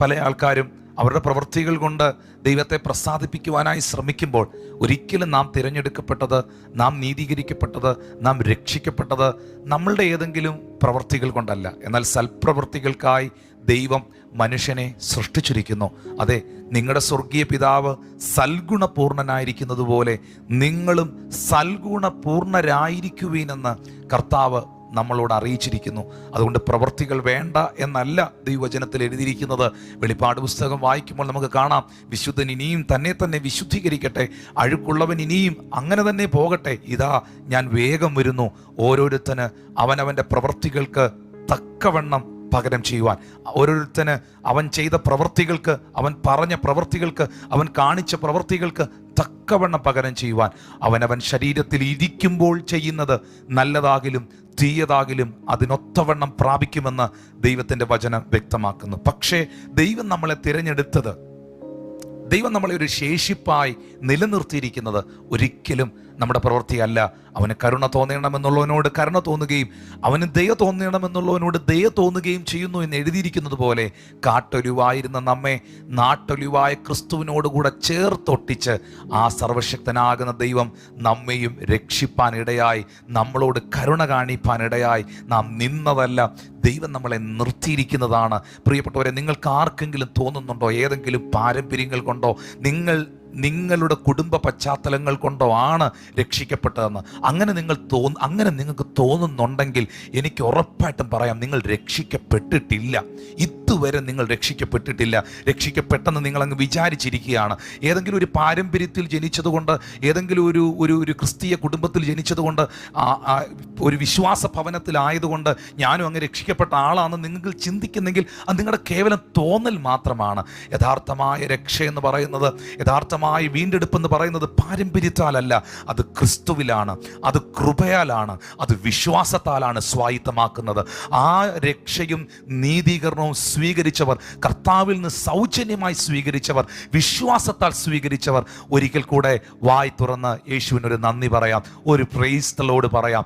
പല ആൾക്കാരും അവരുടെ പ്രവൃത്തികൾ കൊണ്ട് ദൈവത്തെ പ്രസാദിപ്പിക്കുവാനായി ശ്രമിക്കുമ്പോൾ ഒരിക്കലും നാം തിരഞ്ഞെടുക്കപ്പെട്ടത്, നാം നീതീകരിക്കപ്പെട്ടത്, നാം രക്ഷിക്കപ്പെട്ടത് നമ്മളുടെ ഏതെങ്കിലും പ്രവൃത്തികൾ കൊണ്ടല്ല. എന്നാൽ സൽപ്രവൃത്തികൾക്കായി ദൈവം മനുഷ്യനെ സൃഷ്ടിച്ചിരിക്കുന്നു. അതെ, നിങ്ങളുടെ സ്വർഗീയ പിതാവ് സൽഗുണപൂർണനായിരിക്കുന്നത് പോലെ നിങ്ങളും സൽഗുണപൂർണരായിരിക്കുവീനെന്ന് കർത്താവ് നമ്മളോട് അറിയിച്ചിരിക്കുന്നു. അതുകൊണ്ട് പ്രവൃത്തികൾ വേണ്ട എന്നല്ല ദൈവവചനത്തിൽ എഴുതിയിരിക്കുന്നത്. വെളിപ്പാട് പുസ്തകം വായിക്കുമ്പോൾ നമുക്ക് കാണാം, വിശുദ്ധൻ ഇനിയും തന്നെ തന്നെ വിശുദ്ധീകരിക്കട്ടെ, അഴുക്കുള്ളവൻ ഇനിയും അങ്ങനെ തന്നെ പോകട്ടെ, ഇതാ ഞാൻ വേഗം വരുന്നു, ഓരോരുത്തന് അവനവൻ്റെ പ്രവൃത്തികൾക്ക് തക്കവണ്ണം പകരം ചെയ്യുവാൻ. ഓരോരുത്തന് അവൻ ചെയ്ത പ്രവൃത്തികൾക്ക്, അവൻ പറഞ്ഞ പ്രവൃത്തികൾക്ക്, അവൻ കാണിച്ച പ്രവൃത്തികൾക്ക് തക്കവണ്ണം പകരം ചെയ്യുവാൻ. അവനവൻ ശരീരത്തിൽ ഇരിക്കുമ്പോൾ ചെയ്യുന്നത് നല്ലതാകിലും തീയതാകിലും അതിനൊത്തവണ്ണം പ്രാപിക്കുമെന്ന് ദൈവത്തിൻ്റെ വചനം വ്യക്തമാക്കുന്നു. പക്ഷേ ദൈവം നമ്മളെ തിരഞ്ഞെടുത്തത്, ദൈവം നമ്മളെ ഒരു ശേഷിപ്പായി നിലനിർത്തിയിരിക്കുന്നത് ഒരിക്കലും നമ്മുടെ പ്രവൃത്തിയല്ല. അവന് കരുണ തോന്നണമെന്നുള്ളവനോട് കരുണ തോന്നുകയും അവന് ദയ തോന്നണമെന്നുള്ളവനോട് ദയ തോന്നുകയും ചെയ്യുന്നു എന്ന് എഴുതിയിരിക്കുന്നത് പോലെ കാട്ടൊലിവായിരുന്ന നമ്മെ നാട്ടൊലിവായ ക്രിസ്തുവിനോടുകൂടെ ചേർത്തൊട്ടിച്ച് ആ സർവശക്തനാകുന്ന ദൈവം നമ്മെയും രക്ഷിപ്പാനിടയായി, നമ്മളോട് കരുണ കാണിപ്പാനിടയായി നാം നിന്നതല്ല, ദൈവം നമ്മളെ നിർത്തിയിരിക്കുന്നതാണ്. പ്രിയപ്പെട്ടവരെ, നിങ്ങൾക്ക് ആർക്കെങ്കിലും തോന്നുന്നുണ്ടോ ഏതെങ്കിലും പാരമ്പര്യങ്ങൾ കൊണ്ടോ നിങ്ങളുടെ കുടുംബ പശ്ചാത്തലങ്ങൾ കൊണ്ടോ ആണ് രക്ഷിക്കപ്പെട്ടതെന്ന്? അങ്ങനെ നിങ്ങൾക്ക് തോന്നുന്നുണ്ടെങ്കിൽ എനിക്ക് ഉറപ്പായിട്ടും പറയാം, നിങ്ങൾ രക്ഷിക്കപ്പെട്ടിട്ടില്ല. ഇതുവരെ നിങ്ങൾ രക്ഷിക്കപ്പെട്ടിട്ടില്ല. രക്ഷിക്കപ്പെട്ടെന്ന് നിങ്ങളങ്ങ് വിചാരിച്ചിരിക്കുകയാണ്. ഏതെങ്കിലും ഒരു പാരമ്പര്യത്തിൽ ജനിച്ചതുകൊണ്ട്, ഏതെങ്കിലും ഒരു ക്രിസ്തീയ കുടുംബത്തിൽ ജനിച്ചതുകൊണ്ട്, ഒരു വിശ്വാസ ഭവനത്തിലായതുകൊണ്ട് ഞാനും അങ്ങ് രക്ഷിക്കപ്പെട്ട ആളാണെന്ന് നിങ്ങൾ ചിന്തിക്കുന്നെങ്കിൽ അത് നിങ്ങളുടെ കേവലം തോന്നൽ മാത്രമാണ്. യഥാർത്ഥമായ രക്ഷ എന്ന് പറയുന്നത്, യഥാർത്ഥമായ വീണ്ടെടുപ്പ് എന്ന് പറയുന്നത് പാരമ്പര്യത്താലല്ല, അത് ക്രിസ്തുവിലാണ്, അത് കൃപയാലാണ്, അത് വിശ്വാസത്താലാണ് സ്വായത്തമാക്കുന്നത്. ആ രക്ഷയും നീതീകരണവും സ്വീകരിച്ചവർ, കർത്താവിൽ നിന്ന് സൗജന്യമായി സ്വീകരിച്ചവർ, വിശ്വാസത്താൽ സ്വീകരിച്ചവർ ഒരിക്കൽ കൂടെ വായ് തുറന്ന് യേശുവിനൊരു നന്ദി പറയാം, ഒരു പ്രൈസ് ദി ലോർഡ് പറയാം.